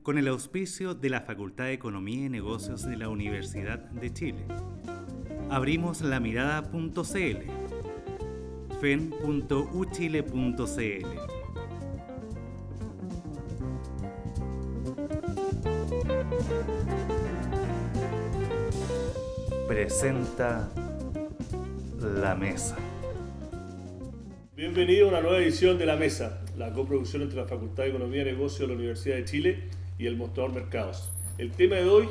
con el auspicio de la Facultad de Economía y Negocios de la Universidad de Chile. Abrimos la mirada.cl, fen.uchile.cl. Presenta La Mesa. Bienvenido a una nueva edición de La Mesa, la coproducción entre la Facultad de Economía y Negocios de la Universidad de Chile y el Mostrador Mercados. El tema de hoy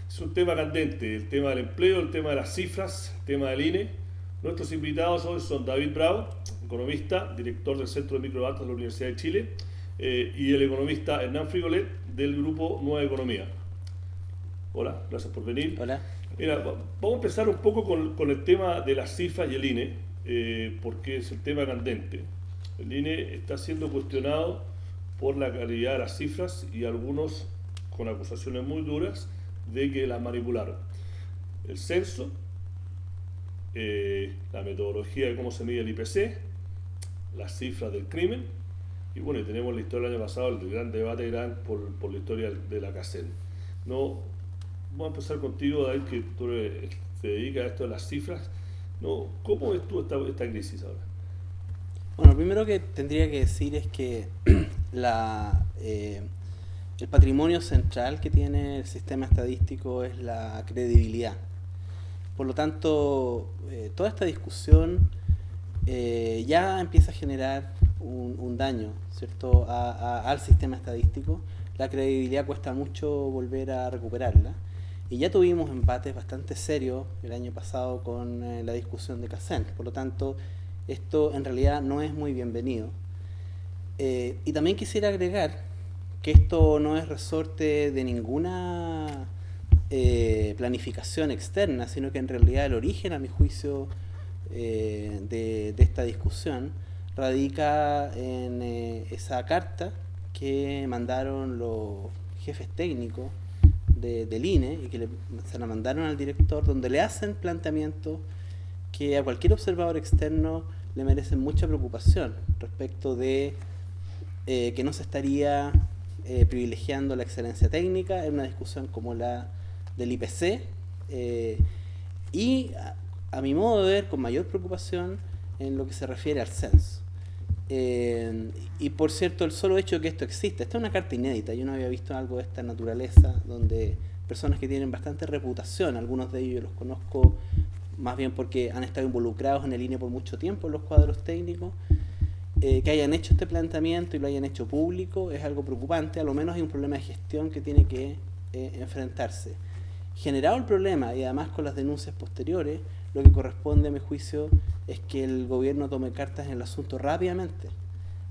es un tema candente, el tema del empleo, el tema de las cifras, el tema del INE. Nuestros invitados hoy son David Bravo, economista, director del Centro de Microdatos de la Universidad de Chile, y el economista Hernán Frigolet del Grupo Nueva Economía. Hola, gracias por venir. Hola. Mira, vamos a empezar un poco con el tema de las cifras y el INE, porque es el tema candente. El INE está siendo cuestionado por la calidad de las cifras y algunos con acusaciones muy duras de que las manipularon. El censo, la metodología de cómo se mide el IPC, las cifras del crimen, y bueno, y tenemos la historia del año pasado, el gran debate por la historia de la CACEN. Vamos a empezar contigo, David, que tú te dedicas a esto de las cifras. ¿Cómo ves tú esta crisis ahora? Bueno, lo primero que tendría que decir es que el patrimonio central que tiene el sistema estadístico es la credibilidad. Por lo tanto, toda esta discusión ya empieza a generar un daño, ¿cierto?, al sistema estadístico. La credibilidad cuesta mucho volver a recuperarla. Y ya tuvimos embates bastante serios el año pasado con la discusión de CACEN. Por lo tanto, esto en realidad no es muy bienvenido. Y también quisiera agregar que esto no es resorte de ninguna planificación externa, sino que en realidad el origen, a mi juicio, de esta discusión radica en esa carta que mandaron los jefes técnicos del INE y que se la mandaron al director, donde le hacen planteamientos que a cualquier observador externo le merecen mucha preocupación respecto de que no se estaría privilegiando la excelencia técnica en una discusión como la del IPC, y a mi modo de ver con mayor preocupación en lo que se refiere al censo. Y por cierto, el solo hecho de que esto existe, esta es una carta inédita, yo no había visto algo de esta naturaleza, donde personas que tienen bastante reputación, algunos de ellos los conozco más bien porque han estado involucrados en el INE por mucho tiempo en los cuadros técnicos, que hayan hecho este planteamiento y lo hayan hecho público es algo preocupante. A lo menos hay un problema de gestión que tiene que enfrentarse. Generado el problema y además con las denuncias posteriores, lo que corresponde a mi juicio es que el gobierno tome cartas en el asunto rápidamente,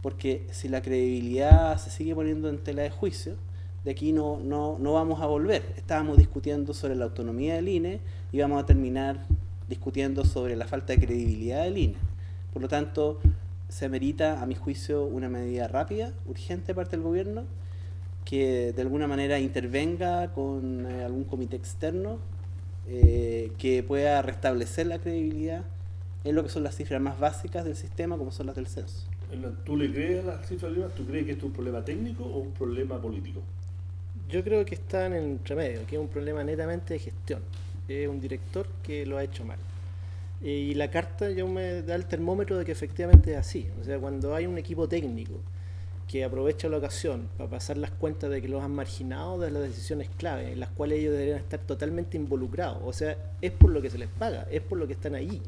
porque si la credibilidad se sigue poniendo en tela de juicio, de aquí no vamos a volver. Estábamos discutiendo sobre la autonomía del INE y vamos a terminar discutiendo sobre la falta de credibilidad del INE. Por lo tanto, se amerita, a mi juicio, una medida rápida, urgente de parte del gobierno, que de alguna manera intervenga con algún comité externo que pueda restablecer la credibilidad en lo que son las cifras más básicas del sistema, como son las del censo. ¿Tú le crees a las cifras? ¿Tú crees que esto es un problema técnico o un problema político? Yo creo que está en el entremedio, que es un problema netamente de gestión. Es un director que lo ha hecho mal. Y la carta yo me da el termómetro de que efectivamente es así. O sea, cuando hay un equipo técnico que aprovecha la ocasión para pasar las cuentas de que los han marginado de las decisiones clave, en las cuales ellos deberían estar totalmente involucrados. O sea, es por lo que se les paga, es por lo que están allí.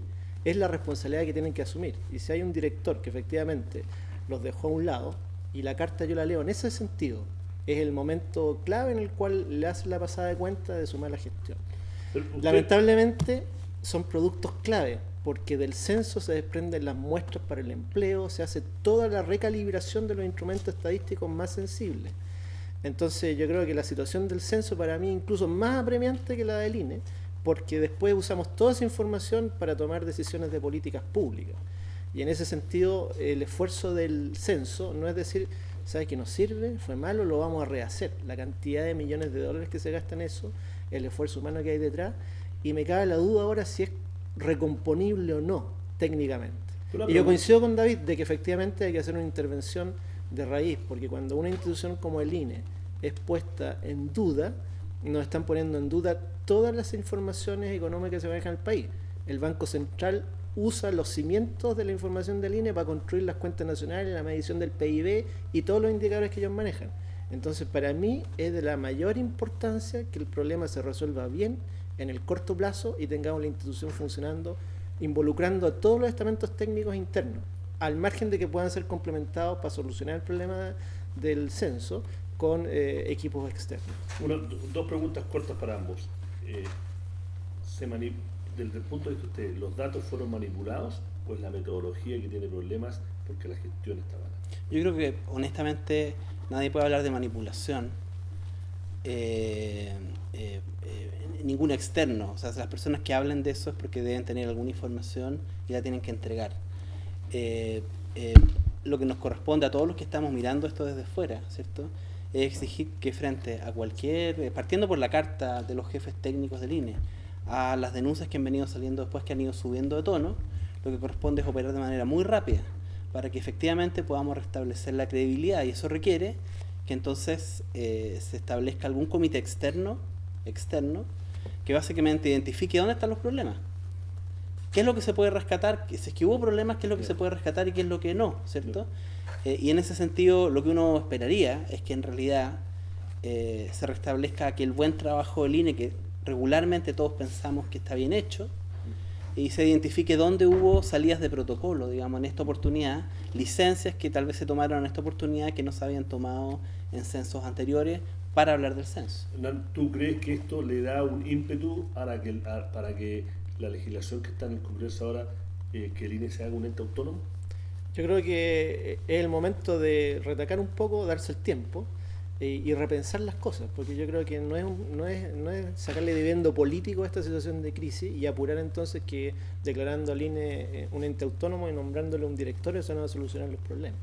Es la responsabilidad que tienen que asumir. Y si hay un director que efectivamente los dejó a un lado, y la carta yo la leo en ese sentido, es el momento clave en el cual le hace la pasada de cuenta de su mala gestión. Lamentablemente son productos clave, porque del censo se desprenden las muestras para el empleo, se hace toda la recalibración de los instrumentos estadísticos más sensibles. Entonces yo creo que la situación del censo para mí es incluso más apremiante que la del INE, porque después usamos toda esa información para tomar decisiones de políticas públicas. Y en ese sentido, el esfuerzo del censo no es decir, ¿sabes qué nos sirve? Fue malo, lo vamos a rehacer. La cantidad de millones de dólares que se gastan en eso, el esfuerzo humano que hay detrás, y me cabe la duda ahora si es recomponible o no, técnicamente. Y yo coincido con David de que efectivamente hay que hacer una intervención de raíz, porque cuando una institución como el INE es puesta en duda, nos están poniendo en duda todas las informaciones económicas que se manejan en el país. El Banco Central usa los cimientos de la información del INE para construir las cuentas nacionales, la medición del PIB y todos los indicadores que ellos manejan. Entonces, para mí es de la mayor importancia que el problema se resuelva bien en el corto plazo y tengamos la institución funcionando, involucrando a todos los estamentos técnicos internos, al margen de que puedan ser complementados para solucionar el problema del censo con equipos externos. Dos preguntas cortas para ambos. Desde el punto de vista de ustedes, ¿los datos fueron manipulados o es la metodología que tiene problemas porque la gestión está mala? Yo creo que, honestamente, nadie puede hablar de manipulación. Ningún externo. O sea, las personas que hablen de eso es porque deben tener alguna información y la tienen que entregar. Lo que nos corresponde a todos los que estamos mirando esto desde fuera, ¿cierto?, es exigir que frente a cualquier, partiendo por la carta de los jefes técnicos del INE, a las denuncias que han venido saliendo después, que han ido subiendo de tono, lo que corresponde es operar de manera muy rápida para que efectivamente podamos restablecer la credibilidad, y eso requiere que entonces se establezca algún comité externo que básicamente identifique dónde están los problemas, qué es lo que se puede rescatar, si es que hubo problemas, qué es lo que se puede rescatar y qué es lo que no, ¿cierto? Y en ese sentido lo que uno esperaría es que en realidad se restablezca aquel buen trabajo del INE que regularmente todos pensamos que está bien hecho, y se identifique dónde hubo salidas de protocolo, digamos, en esta oportunidad, licencias que tal vez se tomaron en esta oportunidad que no se habían tomado en censos anteriores para hablar del censo. ¿Tú crees que esto le da un ímpetu para que la legislación que está en el Congreso ahora, que el INE se haga un ente autónomo? Yo creo que es el momento de retacar un poco, darse el tiempo y repensar las cosas, porque yo creo que no es sacarle dividendo político a esta situación de crisis y apurar entonces que declarando al INE un ente autónomo y nombrándole un directorio eso no va a solucionar los problemas.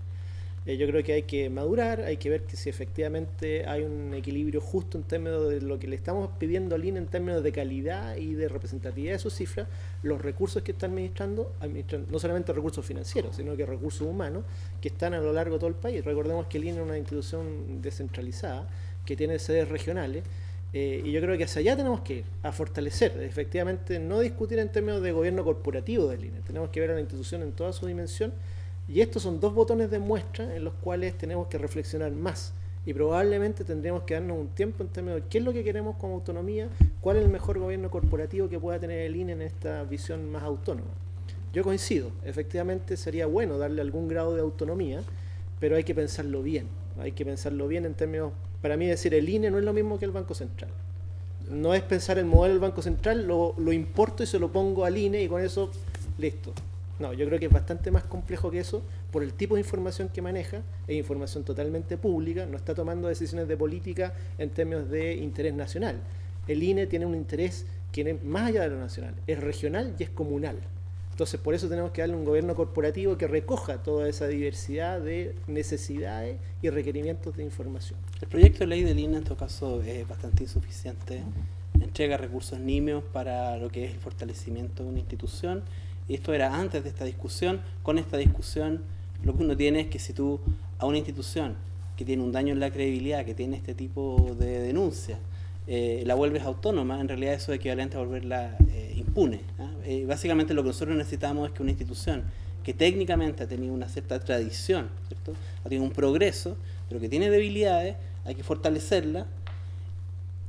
Yo creo que hay que madurar, hay que ver que si efectivamente hay un equilibrio justo en términos de lo que le estamos pidiendo al INE en términos de calidad y de representatividad de sus cifras, los recursos que está administrando no solamente recursos financieros, sino que recursos humanos que están a lo largo de todo el país. Recordemos que el INE es una institución descentralizada que tiene sedes regionales, y yo creo que hacia allá tenemos que ir, a fortalecer, efectivamente no discutir en términos de gobierno corporativo del INE, tenemos que ver a la institución en toda su dimensión. Y estos son dos botones de muestra en los cuales tenemos que reflexionar más y probablemente tendríamos que darnos un tiempo en términos de qué es lo que queremos como autonomía, cuál es el mejor gobierno corporativo que pueda tener el INE en esta visión más autónoma. Yo coincido, efectivamente sería bueno darle algún grado de autonomía, pero hay que pensarlo bien en términos, para mí decir el INE no es lo mismo que el Banco Central. No es pensar el modelo del Banco Central, lo importo y se lo pongo al INE y con eso, listo. No, yo creo que es bastante más complejo que eso por el tipo de información que maneja, es información totalmente pública, no está tomando decisiones de política en términos de interés nacional. El INE tiene un interés que es más allá de lo nacional, es regional y es comunal. Entonces por eso tenemos que darle un gobierno corporativo que recoja toda esa diversidad de necesidades y requerimientos de información. El proyecto de ley del INE en todo caso es bastante insuficiente, entrega recursos nimios para lo que es el fortalecimiento de una institución. Y esto era antes de esta discusión. Con esta discusión lo que uno tiene es que si tú a una institución que tiene un daño en la credibilidad, que tiene este tipo de denuncia, la vuelves autónoma, en realidad eso es equivalente a volverla impune. Básicamente lo que nosotros necesitamos es que una institución que técnicamente ha tenido una cierta tradición, ¿cierto?, ha tenido un progreso, pero que tiene debilidades, hay que fortalecerla.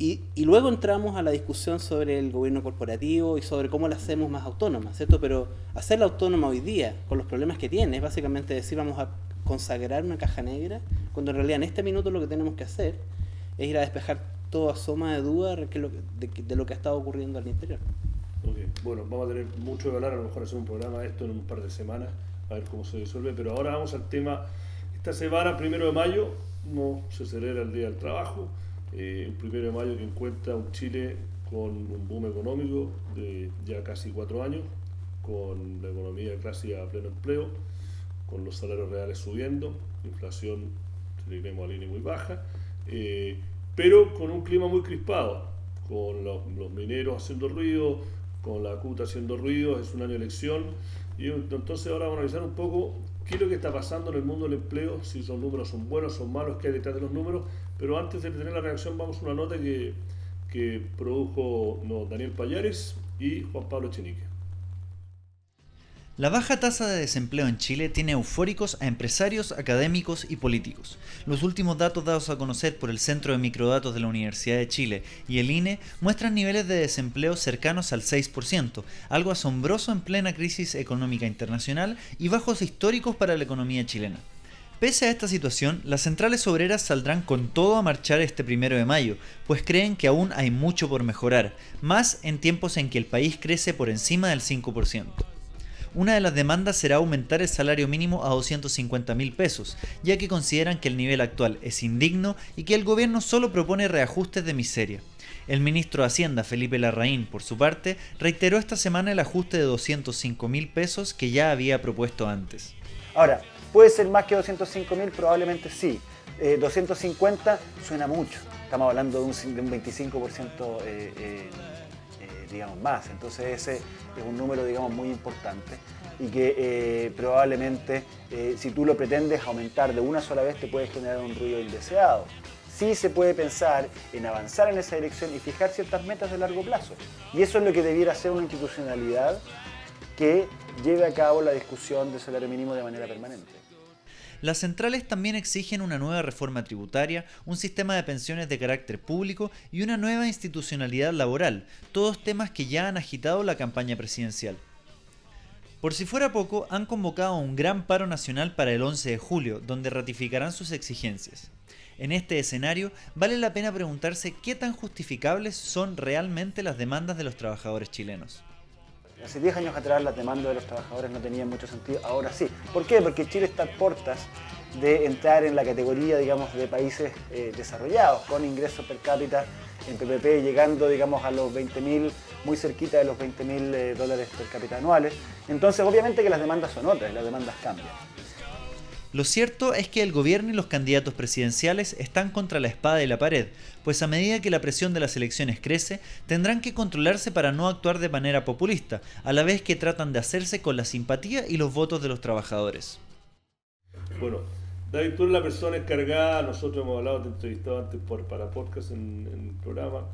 Y luego entramos a la discusión sobre el gobierno corporativo y sobre cómo la hacemos más autónoma, ¿cierto? Pero hacerla autónoma hoy día, con los problemas que tiene, es básicamente decir vamos a consagrar una caja negra, cuando en realidad en este minuto lo que tenemos que hacer es ir a despejar toda soma de duda de lo que ha estado ocurriendo al interior. Okay. Bueno, vamos a tener mucho que hablar, a lo mejor hacer un programa de esto en un par de semanas, a ver cómo se resuelve, pero ahora vamos al tema. Esta semana, 1 de mayo, no se celebra el Día del Trabajo. El 1 de mayo que encuentra un Chile con un boom económico de ya casi 4 años, con la economía casi a pleno empleo, con los salarios reales subiendo, inflación, si le creemos al INE, muy baja, pero con un clima muy crispado, con los mineros haciendo ruido, con la CUT haciendo ruido, es un año de elección, y entonces ahora vamos a analizar un poco qué es lo que está pasando en el mundo del empleo, si los números son buenos, son malos, qué hay detrás de los números. Pero antes de tener la reacción, vamos a una nota que produjo Daniel Payares y Juan Pablo Echenique. La baja tasa de desempleo en Chile tiene eufóricos a empresarios, académicos y políticos. Los últimos datos dados a conocer por el Centro de Microdatos de la Universidad de Chile y el INE muestran niveles de desempleo cercanos al 6%, algo asombroso en plena crisis económica internacional y bajos históricos para la economía chilena. Pese a esta situación, las centrales obreras saldrán con todo a marchar este 1 de mayo, pues creen que aún hay mucho por mejorar, más en tiempos en que el país crece por encima del 5%. Una de las demandas será aumentar el salario mínimo a 250.000 pesos, ya que consideran que el nivel actual es indigno y que el gobierno solo propone reajustes de miseria. El ministro de Hacienda, Felipe Larraín, por su parte, reiteró esta semana el ajuste de 205.000 pesos que ya había propuesto antes. Ahora, ¿puede ser más que 205.000? Probablemente sí. 250 suena mucho. Estamos hablando de un 25% digamos más. Entonces ese es un número, digamos, muy importante y que probablemente si tú lo pretendes aumentar de una sola vez te puede generar un ruido indeseado. Sí se puede pensar en avanzar en esa dirección y fijar ciertas metas de largo plazo. Y eso es lo que debiera ser una institucionalidad que lleve a cabo la discusión del salario mínimo de manera permanente. Las centrales también exigen una nueva reforma tributaria, un sistema de pensiones de carácter público y una nueva institucionalidad laboral, todos temas que ya han agitado la campaña presidencial. Por si fuera poco, han convocado un gran paro nacional para el 11 de julio, donde ratificarán sus exigencias. En este escenario, vale la pena preguntarse qué tan justificables son realmente las demandas de los trabajadores chilenos. Hace 10 años atrás las demandas de los trabajadores no tenían mucho sentido, ahora sí. ¿Por qué? Porque Chile está a puertas de entrar en la categoría, digamos, de países desarrollados, con ingresos per cápita en PPP llegando, digamos, a los 20.000, muy cerquita de los 20.000 dólares per cápita anuales. Entonces, obviamente que las demandas son otras, las demandas cambian. Lo cierto es que el gobierno y los candidatos presidenciales están contra la espada y la pared, pues a medida que la presión de las elecciones crece, tendrán que controlarse para no actuar de manera populista, a la vez que tratan de hacerse con la simpatía y los votos de los trabajadores. Bueno, David, tú eres la persona encargada, nosotros hemos hablado, te he entrevistado antes para podcast en el programa,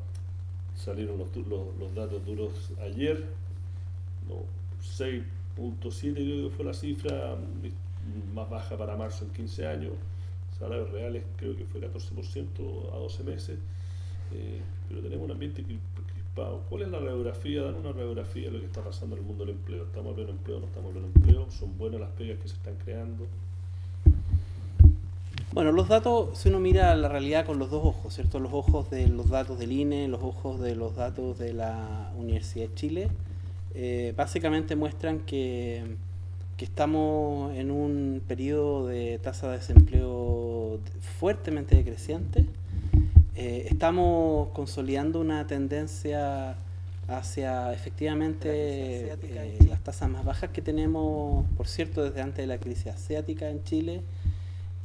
salieron los datos duros ayer, 6.7 creo que fue la cifra, más baja para marzo en 15 años, salarios reales creo que fue 14% a 12 meses, pero tenemos un ambiente crispado. ¿Cuál es la radiografía? Dan una radiografía de lo que está pasando en el mundo del empleo. ¿Estamos en pleno empleo? ¿No estamos en pleno empleo? ¿Son buenas las pegas que se están creando? Bueno, los datos, si uno mira la realidad con los dos ojos, ¿cierto? Los ojos de los datos del INE, los ojos de los datos de la Universidad de Chile, básicamente muestran que estamos en un periodo de tasa de desempleo fuertemente decreciente. Estamos consolidando una tendencia hacia efectivamente las tasas más bajas que tenemos, por cierto, desde antes de la crisis asiática en Chile.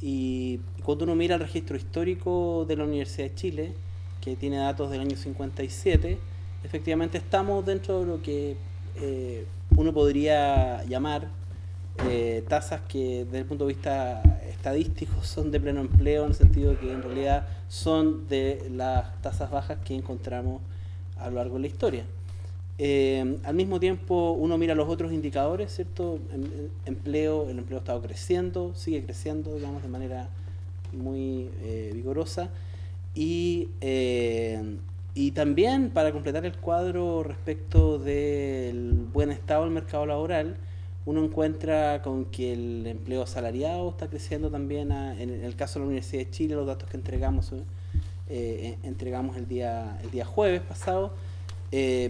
Y cuando uno mira el registro histórico de la Universidad de Chile, que tiene datos del año 57, efectivamente estamos dentro de lo que uno podría llamar tasas que desde el punto de vista estadístico son de pleno empleo, en el sentido de que en realidad son de las tasas bajas que encontramos a lo largo de la historia. Al mismo tiempo uno mira los otros indicadores, ¿cierto? El empleo ha estado creciendo, sigue creciendo, digamos, de manera muy vigorosa y también para completar el cuadro respecto del buen estado del mercado laboral, uno encuentra con que el empleo asalariado está creciendo también. En el caso de la Universidad de Chile, los datos que entregamos el día jueves pasado,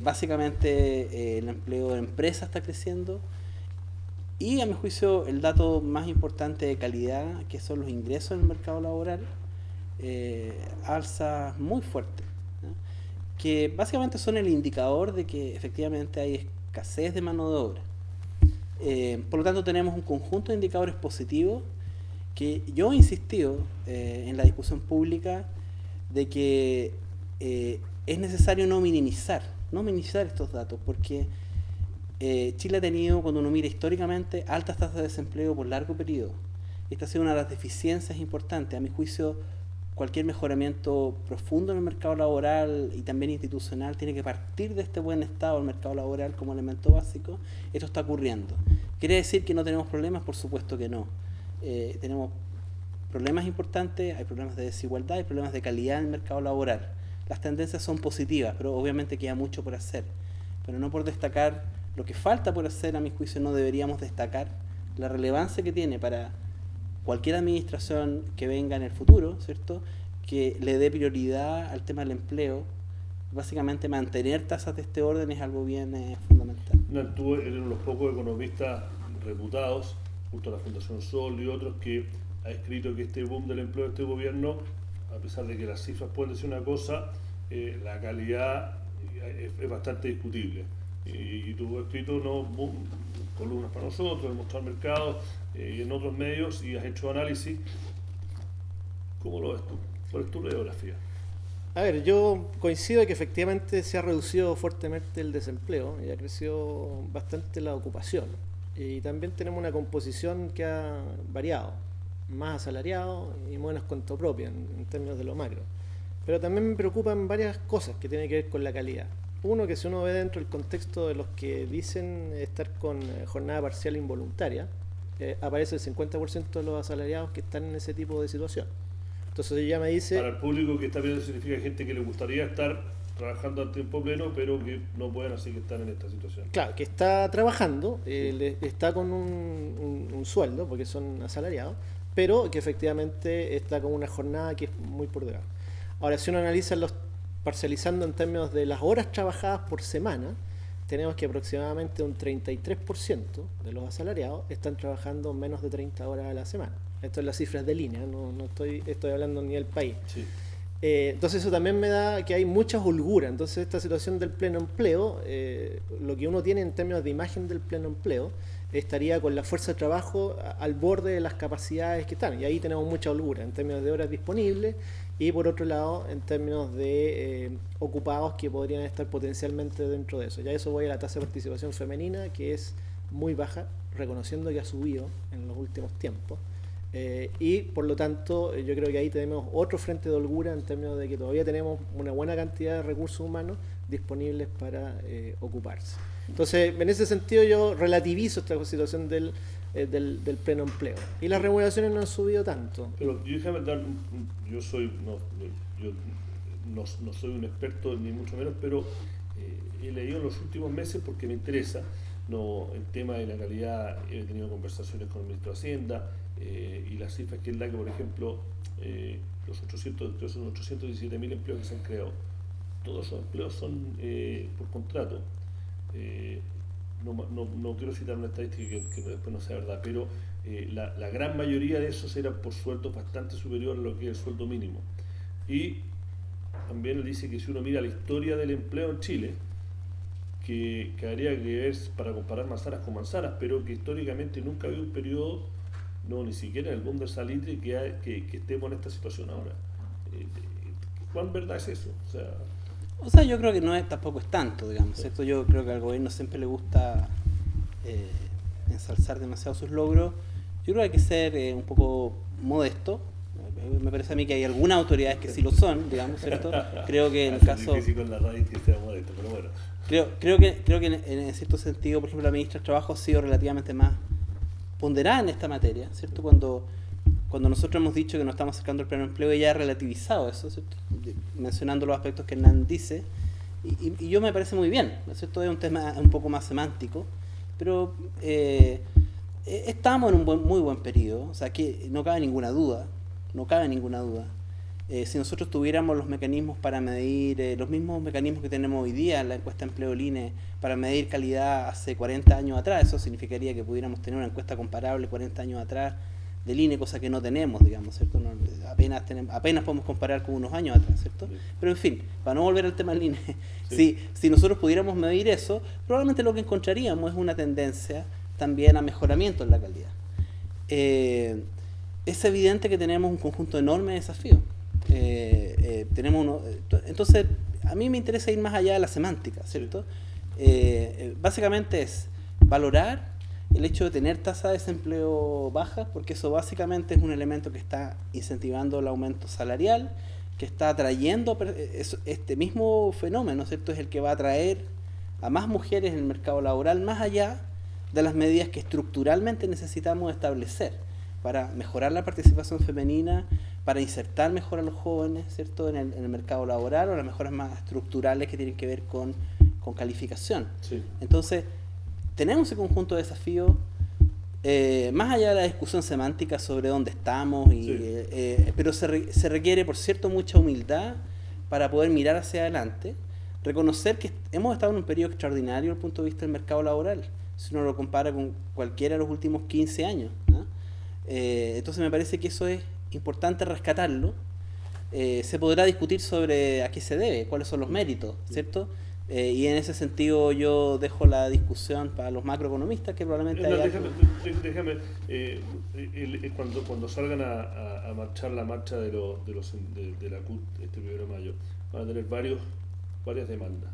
básicamente el empleo de empresa está creciendo y, a mi juicio, el dato más importante de calidad, que son los ingresos en el mercado laboral, alza muy fuerte, ¿no? Que básicamente son el indicador de que efectivamente hay escasez de mano de obra. Por lo tanto, tenemos un conjunto de indicadores positivos que yo he insistido en la discusión pública de que es necesario no minimizar estos datos, porque Chile ha tenido, cuando uno mira históricamente, altas tasas de desempleo por largo periodo. Esta ha sido una de las deficiencias importantes. A mi juicio, cualquier mejoramiento profundo en el mercado laboral y también institucional tiene que partir de este buen estado del mercado laboral como elemento básico. Esto está ocurriendo. ¿Quiere decir que no tenemos problemas? Por supuesto que no. Tenemos problemas importantes, hay problemas de desigualdad, hay problemas de calidad en el mercado laboral. Las tendencias son positivas, pero obviamente queda mucho por hacer. Pero no por destacar lo que falta por hacer, a mi juicio no deberíamos destacar la relevancia que tiene para cualquier administración que venga en el futuro, ¿cierto?, que le dé prioridad al tema del empleo. Básicamente mantener tasas de este orden es algo bien fundamental. Tú eres uno de los pocos economistas reputados, junto a la Fundación Sol y otros, que ha escrito que este boom del empleo de este gobierno, a pesar de que las cifras pueden decir una cosa, la calidad es bastante discutible. Y tú has escrito columnas para nosotros, en Mostrar Mercados y en otros medios, y has hecho análisis. ¿Cómo lo ves tú? ¿Cuál es tu radiografía? A ver, yo coincido en que efectivamente se ha reducido fuertemente el desempleo y ha crecido bastante la ocupación. Y también tenemos una composición que ha variado, más asalariado y menos cuenta propia en términos de lo macro. Pero también me preocupan varias cosas que tienen que ver con la calidad. Uno, que si uno ve dentro del contexto de los que dicen estar con jornada parcial involuntaria, aparece el 50% de los asalariados que están en ese tipo de situación. Entonces ella me dice... Para el público que está viendo, significa gente que le gustaría estar trabajando a tiempo pleno, pero que no pueden, así que están en esta situación. Claro, que está trabajando, está con un sueldo, porque son asalariados, pero que efectivamente está con una jornada que es muy por debajo. Ahora, si uno analiza parcializando en términos de las horas trabajadas por semana, tenemos que aproximadamente un 33% de los asalariados están trabajando menos de 30 horas a la semana. Esto es las cifras de línea, no estoy hablando ni del país. Sí. Entonces eso también me da que hay mucha holgura. Entonces esta situación del pleno empleo, lo que uno tiene en términos de imagen del pleno empleo, estaría con la fuerza de trabajo al borde de las capacidades que están. Y ahí tenemos mucha holgura en términos de horas disponibles y por otro lado en términos de ocupados que podrían estar potencialmente dentro de eso. Ya eso voy a la tasa de participación femenina, que es muy baja, reconociendo que ha subido en los últimos tiempos. Y por lo tanto yo creo que ahí tenemos otro frente de holgura en términos de que todavía tenemos una buena cantidad de recursos humanos disponibles para ocuparse. Entonces en ese sentido yo relativizo esta situación del pleno empleo y las remuneraciones no han subido tanto. Pero yo no soy un experto ni mucho menos, pero he leído en los últimos meses porque me interesa el tema de la calidad. He tenido conversaciones con el ministro de Hacienda y las cifras que él da, que por ejemplo los 817.000 empleos que se han creado, todos esos empleos son por contrato. No quiero citar una estadística que después no sea verdad, pero la gran mayoría de esos eran por sueldos bastante superiores a lo que es el sueldo mínimo. Y también él dice que si uno mira la historia del empleo en Chile, que habría que ver para comparar manzanas con manzanas, pero que históricamente nunca ha habido un periodo, ni siquiera en el boom del salitre, que estemos en esta situación ahora. ¿Cuán verdad es eso? O sea, yo creo que tampoco es tanto, digamos, ¿cierto? Yo creo que al gobierno siempre le gusta ensalzar demasiado sus logros. Yo creo que hay que ser un poco modesto. Me parece a mí que hay algunas autoridades que sí lo son, digamos, ¿cierto? Creo que en el caso... Es difícil con la radio que sea modesto, pero bueno. Creo que en cierto sentido, por ejemplo, la ministra del Trabajo ha sido relativamente más ponderada en esta materia, ¿cierto? Cuando nosotros hemos dicho que nos estamos acercando al pleno empleo, ella ha relativizado eso, ¿cierto? Mencionando los aspectos que Hernán dice, y yo me parece muy bien, ¿no es cierto? Es un tema un poco más semántico, pero estamos en un muy buen periodo, o sea, que no cabe ninguna duda. Si nosotros tuviéramos los mecanismos para medir, los mismos mecanismos que tenemos hoy día en la encuesta de empleo del INE, para medir calidad hace 40 años atrás, eso significaría que pudiéramos tener una encuesta comparable 40 años atrás del INE, cosa que no tenemos, digamos, ¿cierto? Apenas podemos comparar con unos años atrás, ¿cierto? Pero en fin, para no volver al tema del INE, sí. si nosotros pudiéramos medir eso, probablemente lo que encontraríamos es una tendencia también a mejoramiento en la calidad. Es evidente que tenemos un conjunto enorme de desafíos. Entonces, a mí me interesa ir más allá de la semántica, ¿cierto? básicamente es valorar el hecho de tener tasas de desempleo bajas, porque eso básicamente es un elemento que está incentivando el aumento salarial, que está atrayendo este mismo fenómeno, ¿cierto? Es el que va a atraer a más mujeres en el mercado laboral, más allá de las medidas que estructuralmente necesitamos establecer para mejorar la participación femenina, para insertar mejor a los jóvenes, ¿cierto?, en el mercado laboral, o las mejoras más estructurales que tienen que ver con calificación. Sí. Entonces, tenemos ese conjunto de desafíos, más allá de la discusión semántica sobre dónde estamos, pero se requiere, por cierto, mucha humildad para poder mirar hacia adelante, reconocer que hemos estado en un periodo extraordinario desde el punto de vista del mercado laboral, si uno lo compara con cualquiera de los últimos 15 años, ¿no? Entonces me parece que eso es importante rescatarlo. Se podrá discutir sobre a qué se debe, cuáles son los méritos, ¿cierto? Y en ese sentido yo dejo la discusión para los macroeconomistas, que probablemente déjame cuando salgan a marchar la marcha de la CUT este 1 de mayo, van a tener varias demandas,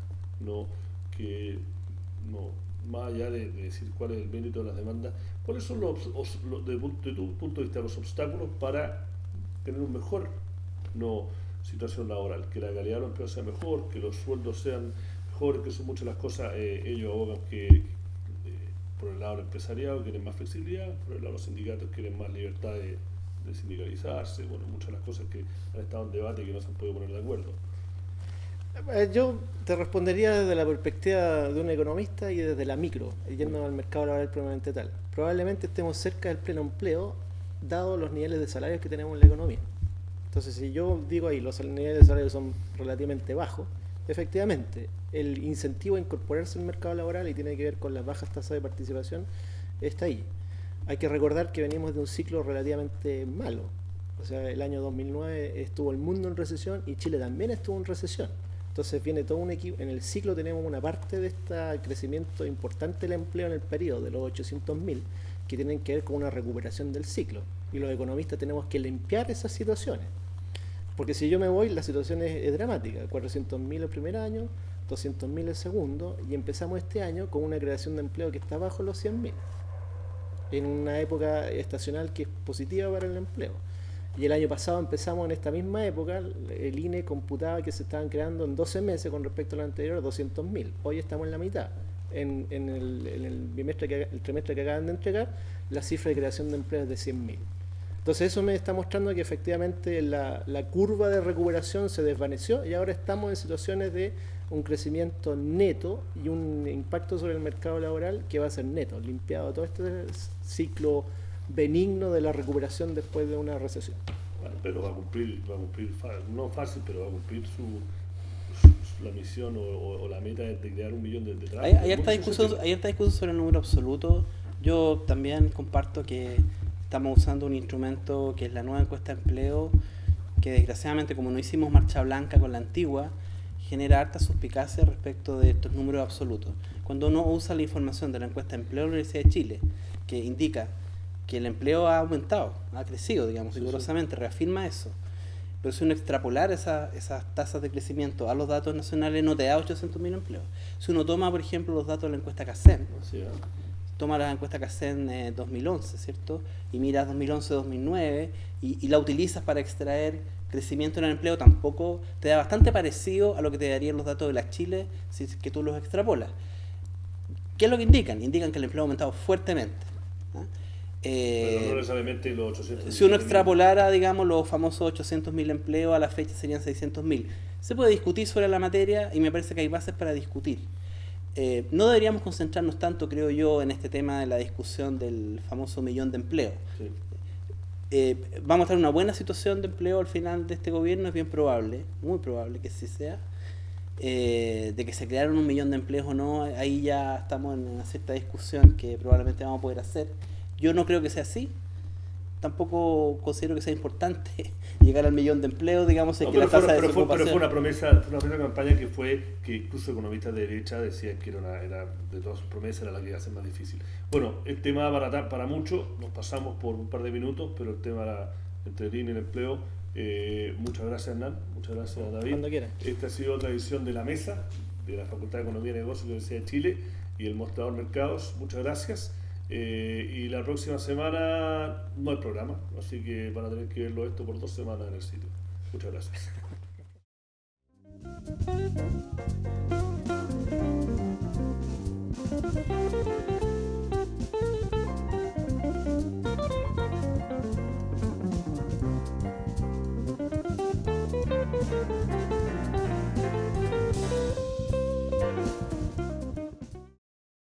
más allá de decir cuál es el mérito de las demandas, cuáles son de tu punto de vista los obstáculos para tener un mejor situación laboral, que la calidad de los empleos sea mejor, que los sueldos sean mejores, que son muchas las cosas. Ellos abogan que por el lado del empresariado quieren más flexibilidad, por el lado de los sindicatos quieren más libertad de sindicalizarse, bueno, muchas de las cosas que han estado en debate y que no se han podido poner de acuerdo. Yo te respondería desde la perspectiva de un economista y desde la micro, yendo al mercado laboral propiamente tal. Probablemente estemos cerca del pleno empleo, dado los niveles de salarios que tenemos en la economía. Entonces, si yo digo ahí los niveles de salarios son relativamente bajos, efectivamente, el incentivo a incorporarse al mercado laboral, y tiene que ver con las bajas tasas de participación, está ahí. Hay que recordar que venimos de un ciclo relativamente malo. O sea, el año 2009 estuvo el mundo en recesión y Chile también estuvo en recesión. Entonces viene todo un equipo, en el ciclo tenemos una parte de este crecimiento importante del empleo en el periodo de los 800.000 que tienen que ver con una recuperación del ciclo. Y los economistas tenemos que limpiar esas situaciones. Porque si yo me voy, la situación es dramática. 400.000 el primer año, 200.000 el segundo, y empezamos este año con una creación de empleo que está bajo los 100.000. En una época estacional que es positiva para el empleo. Y el año pasado empezamos en esta misma época, el INE computaba que se estaban creando en 12 meses con respecto al anterior 200.000. Hoy estamos en la mitad. En el trimestre que acaban de entregar, la cifra de creación de empleo es de 100.000. Entonces eso me está mostrando que efectivamente la curva de recuperación se desvaneció y ahora estamos en situaciones de un crecimiento neto y un impacto sobre el mercado laboral que va a ser neto, limpiado todo este ciclo benigno de la recuperación después de una recesión. Bueno, pero va a cumplir, no fácil, pero va a cumplir la misión o la meta de crear 1 millón de trabajos. Hay harta discusión sobre el número absoluto. Yo también comparto que estamos usando un instrumento que es la nueva encuesta de empleo, que desgraciadamente, como no hicimos marcha blanca con la antigua, genera harta suspicacia respecto de estos números absolutos. Cuando uno usa la información de la encuesta de empleo de la Universidad de Chile, que indica que el empleo ha aumentado, ha crecido, digamos, rigurosamente, reafirma eso. Pero si uno extrapolar esas tasas de crecimiento a los datos nacionales, no te da 800.000 empleos. Si uno toma, por ejemplo, los datos de la encuesta CACEN, toma la encuesta CACEN 2011, ¿cierto? Y miras 2011-2009 y la utilizas para extraer crecimiento en el empleo, tampoco te da bastante parecido a lo que te darían los datos de la Chile si es que tú los extrapolas. ¿Qué es lo que indican? Indican que el empleo ha aumentado fuertemente, ¿no? Pero no necesariamente los 800.000. Si uno extrapolara, digamos, los famosos 800.000 empleos, a la fecha serían 600.000. Se puede discutir sobre la materia y me parece que hay bases para discutir. No deberíamos concentrarnos tanto, creo yo, en este tema de la discusión del famoso 1.000.000 de empleo. Sí. Vamos a estar en una buena situación de empleo al final de este gobierno, es bien probable, muy probable que sí sea. De que se crearon 1.000.000 de empleos o no, ahí ya estamos en una cierta discusión que probablemente vamos a poder hacer. Yo no creo que sea así. Tampoco considero que sea importante llegar al 1.000.000 de empleos, digamos, que la tasa de desocupación... Pero fue una promesa de campaña que incluso economistas de derecha decían que era de todas sus promesas era la que iba a ser más difícil. Bueno, el tema para muchos, nos pasamos por un par de minutos, pero el tema era entre el INE y el empleo. Muchas gracias, Hernán, muchas gracias, David. Cuando quieran. Esta ha sido otra edición de La Mesa, de la Facultad de Economía y Negocios de la Universidad de Chile y el mostrador Mercados. Muchas gracias. Y la próxima semana no hay programa, así que van a tener que verlo esto por 2 semanas en el sitio. Muchas gracias.